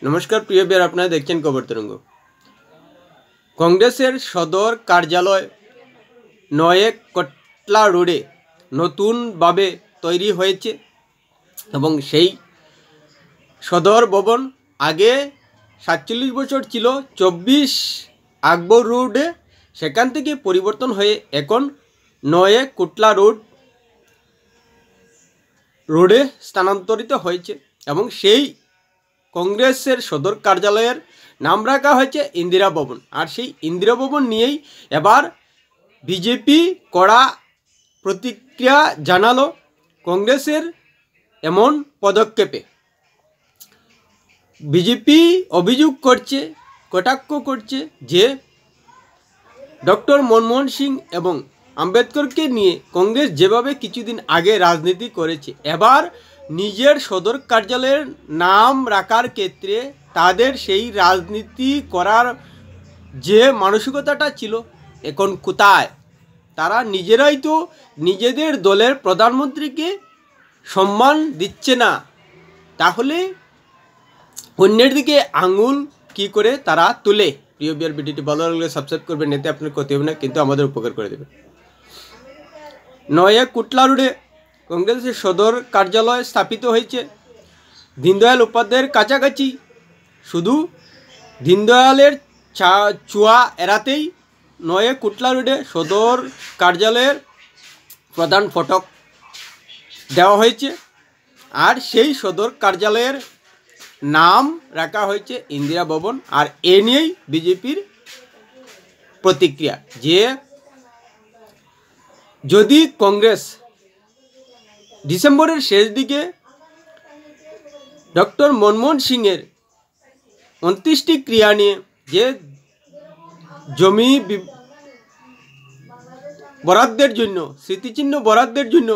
नमस्कार प्रिय बिहार अपना देखছেন खबर तरंग। কংগ্রেসের সদর কার্যালয় নয়েক কটলা রোডে নতুনভাবে তৈরি হয়েছে এবং সেই সদর ভবন আগে ৪৭ বছর ছিল ২৪ আকবর রোডে, সেখান থেকে পরিবর্তন হয়ে এখন নয়েক কোটলা রোডে স্থানান্তরিত হয়েছে এবং সেই কংগ্রেসের সদর কার্যালয়ের নাম রাখা হয়েছে ইন্দিরা ভবন। আর সেই ইন্দিরা ভবন নিয়েই এবার বিজেপি কড়া প্রতিক্রিয়া জানালো কংগ্রেসের এমন পদক্ষেপে। বিজেপি অভিযোগ করছে, কটাক্ষ করছে যে ডক্টর মনমোহন সিং এবং আম্বেদকরকে নিয়ে কংগ্রেস যেভাবে কিছুদিন আগে রাজনীতি করেছে, এবার নিজের সদর কার্যালয়ের নাম রাখার ক্ষেত্রে তাদের সেই রাজনীতি করার যে মানসিকতাটা ছিল এখন কোথায়? তারা নিজেরাই তো নিজেদের দলের প্রধানমন্ত্রীকে সম্মান দিচ্ছে না, তাহলে অন্যের দিকে আঙুল কি করে তারা তুলে? প্রিয় বিয়ার ভিডিওটি ভালো লাগলে সাবস্ক্রাইব করবেন, এতে আপনার ক্ষতি হবে না কিন্তু আমাদের উপকার করে দেবে। নয়েক কোটলা রোডে কংগ্রেসের সদর কার্যালয় স্থাপিত হয়েছে দীনদয়াল উপাধ্যায়ের কাছাকাছি। শুধু দীনদয়ালের ছোঁয়া এড়াতেই নয়েক কোটলা রোডে সদর কার্যালয়ের প্রধান ফটক দেওয়া হয়েছে আর সেই সদর কার্যালয়ের নাম রাখা হয়েছে ইন্দিরা ভবন। আর এ নিয়েই বিজেপির প্রতিক্রিয়া যে যদি কংগ্রেস ডিসেম্বরের শেষ দিকে ডক্টর মনমোহন সিংয়ের ২৯টি ক্রিয়া নিয়ে যে জমি বরাদ্দের জন্য, স্মৃতিচিহ্ন বরাদ্দের জন্য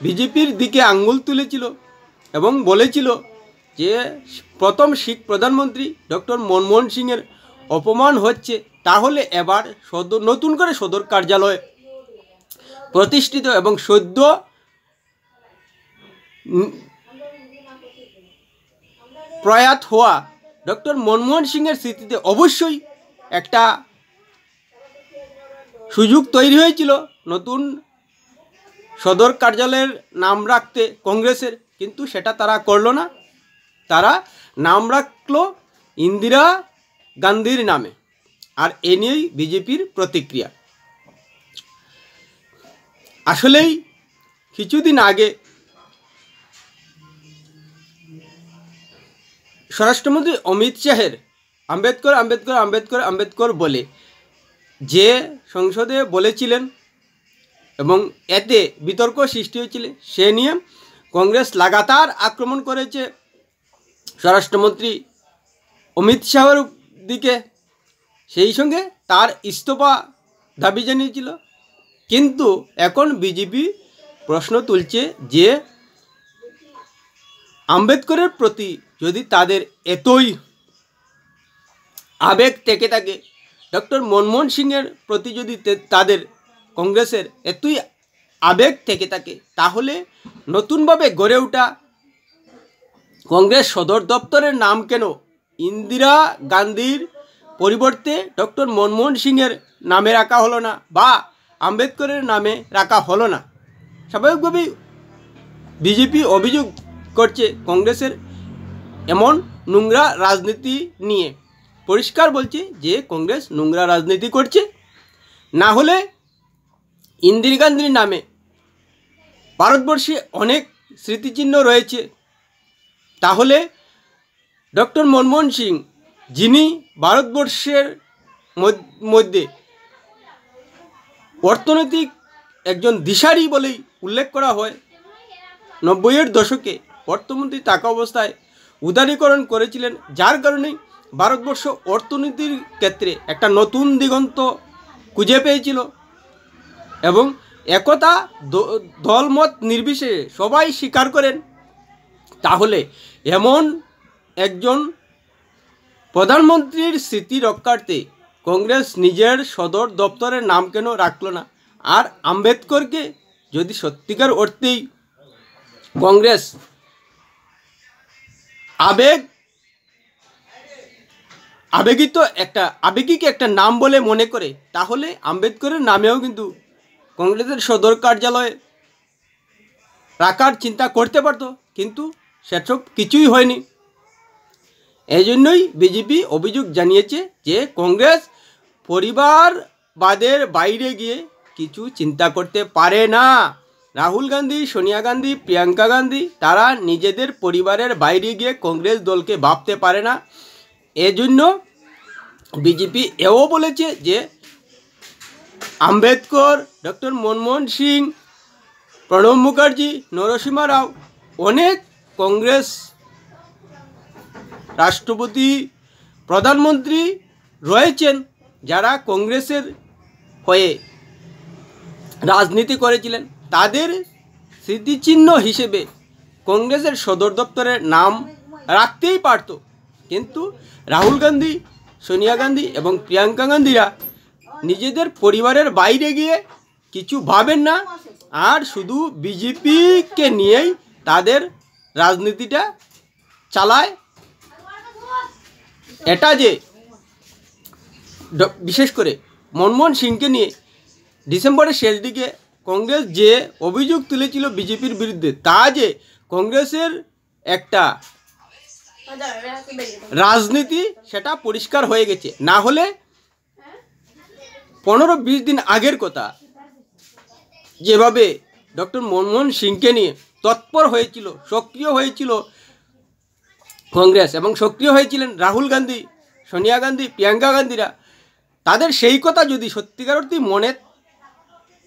বিজেপির দিকে আঙ্গুল তুলেছিল এবং বলেছিল যে প্রথম শিখ প্রধানমন্ত্রী ডক্টর মনমোহন সিংয়ের অপমান হচ্ছে, তাহলে এবার নতুন করে সদর কার্যালয় প্রতিষ্ঠিত এবং সদ্য প্রয়াত হওয়া ডক্টর মনমোহন সিংয়ের স্মৃতিতে অবশ্যই একটা সুযোগ তৈরি হয়েছিল নতুন সদর কার্যালয়ের নাম রাখতে কংগ্রেসের, কিন্তু সেটা তারা করলো না। তারা নাম রাখলো ইন্দিরা গান্ধীর নামে। আর এ নিয়েই বিজেপির প্রতিক্রিয়া। আসলেই কিছুদিন আগে স্বরাষ্ট্রমন্ত্রী অমিত শাহের আম্বেদকর আম্বেদকর আম্বেদকর আম্বেদকর বলে যে সংসদে বলেছিলেন এবং এতে বিতর্ক সৃষ্টি হয়েছিল, সে নিয়ে কংগ্রেস লাগাতার আক্রমণ করেছে স্বরাষ্ট্রমন্ত্রী অমিত শাহের দিকে, সেই সঙ্গে তার ইস্তফা দাবি জানিয়েছিল। কিন্তু এখন বিজেপি প্রশ্ন তুলছে যে আম্বেদকরের প্রতি যদি তাদের এতই আবেগ থেকে থাকে, ডক্টর মনমোহন সিংয়ের প্রতি যদি তাদের কংগ্রেসের এতই আবেগ থেকে থাকে, তাহলে নতুনভাবে গড়ে ওঠা কংগ্রেস সদর দপ্তরের নাম কেন ইন্দিরা গান্ধীর পরিবর্তে ডক্টর মনমোহন সিংয়ের নামে রাখা হলো না বা আম্বেদকরের নামে রাখা হলো না? স্বাভাবিকভাবেই বিজেপি অভিযোগ করছে কংগ্রেসের এমন নোংরা রাজনীতি নিয়ে। পরিষ্কার বলছে যে কংগ্রেস নোংরা রাজনীতি করছে। না হলে ইন্দিরা গান্ধীর নামে ভারতবর্ষে অনেক স্মৃতিচিহ্ন রয়েছে, তাহলে ডক্টর মনমোহন সিং, যিনি ভারতবর্ষের মধ্যে অর্থনৈতিক একজন দিশারি বলেই উল্লেখ করা হয়, ৯০-এর দশকে অর্থমন্ত্রী থাকা অবস্থায় উদারীকরণ করেছিলেন, যার কারণে ভারতবর্ষ অর্থনীতির ক্ষেত্রে একটা নতুন দিগন্ত খুঁজে পেয়েছিল এবং একতা দলমত নির্বিশেষে সবাই স্বীকার করেন। তাহলে এমন একজন প্রধানমন্ত্রীর স্মৃতি রক্ষার্থে কংগ্রেস নিজের সদর দপ্তরের নাম কেন রাখল না? আর আম্বেদকরকে যদি সত্যিকার অর্থেই কংগ্রেস আবেগ আবেগিক একটা নাম বলে মনে করে, তাহলে আম্বেদকরের নামেও কিন্তু কংগ্রেসের সদর কার্যালয়ে রাখার চিন্তা করতে পারতো, কিন্তু সেসব কিছুই হয়নি। এই জন্যই বিজেপি অভিযোগ জানিয়েছে যে কংগ্রেস পরিবারবাদের বাইরে গিয়ে কিছু চিন্তা করতে পারে না। রাহুল গান্ধী, সোনিয়া গান্ধী, প্রিয়াঙ্কা গান্ধী তারা নিজেদের পরিবারের বাইরে গিয়ে কংগ্রেস দলকে ভাবতে পারে না। এজন্য বিজেপি এও বলেছে যে আম্বেদকর, ডক্টর মনমোহন সিং, প্রণব মুখার্জি, নরসিংহ রাও, অনেক কংগ্রেস রাষ্ট্রপতি, প্রধানমন্ত্রী রয়েছেন যারা কংগ্রেসের হয়ে রাজনীতি করেছিলেন। তাদের স্মৃতিচিহ্ন হিসেবে কংগ্রেসের সদর দপ্তরের নাম রাখতেই পারত, কিন্তু রাহুল গান্ধী, সোনিয়া গান্ধী এবং প্রিয়াঙ্কা গান্ধীরা নিজেদের পরিবারের বাইরে গিয়ে কিছু ভাবেন না, আর শুধু বিজেপিকে নিয়েই তাদের রাজনীতিটা চালায়। এটা যে বিশেষ করে মনমোহন সিংকে নিয়ে ডিসেম্বরের শেষ দিকে কংগ্রেস যে অভিযোগ তুলেছিল বিজেপির বিরুদ্ধে, তা যে কংগ্রেসের একটা রাজনীতি সেটা পরিষ্কার হয়ে গেছে। না হলে 15-20 দিন আগের কথা, যেভাবে ডক্টর মনমোহন সিংকে নিয়ে তৎপর হয়েছিল, সক্রিয় হয়েছিল কংগ্রেস এবং সক্রিয় হয়েছিলেন রাহুল গান্ধী, সোনিয়া গান্ধী, প্রিয়াঙ্কা গান্ধীরা, তাদের সেই কথা যদি সত্যিকার অর্থে মনে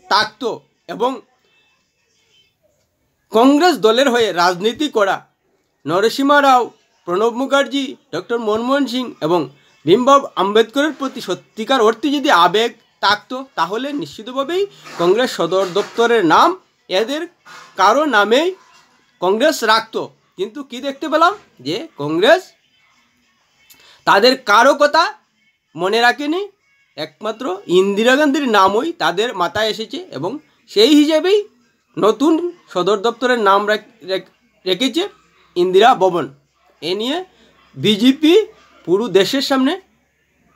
থাকতো এবং কংগ্রেস দলের হয়ে রাজনীতি করা নরসিংহ রাও, প্রণব মুখার্জি, ডক্টর মনমোহন সিং এবং ভীমবাব আম্বেদকরের প্রতি সত্যিকার অর্থে যদি আবেগ থাকতো, তাহলে নিশ্চিতভাবেই কংগ্রেস সদর দপ্তরের নাম এদের কারো নামেই কংগ্রেস রাখতো। কিন্তু কি দেখতে পেলাম যে কংগ্রেস তাদের কারো কথা মনে রাখেনি, একমাত্র ইন্দিরা গান্ধীর নামই তাদের মাথায় এসেছে এবং সেই হিসেবেই নতুন সদর দপ্তরের নাম রেখেছে ইন্দিরা ভবন। এ নিয়ে বিজেপি পুরো দেশের সামনে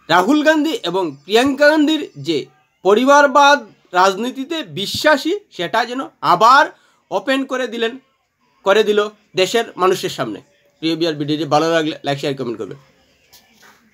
রাহুল গান্ধী এবং প্রিয়াঙ্কা গান্ধীর যে পরিবারবাদ রাজনীতিতে বিশ্বাসী, সেটা যেন আবার ওপেন করে দিল দেশের মানুষের সামনে। প্রিয় বিয়ার ভিডিওটি ভালো লাগলে লাইক, শেয়ার, কমেন্ট করবে।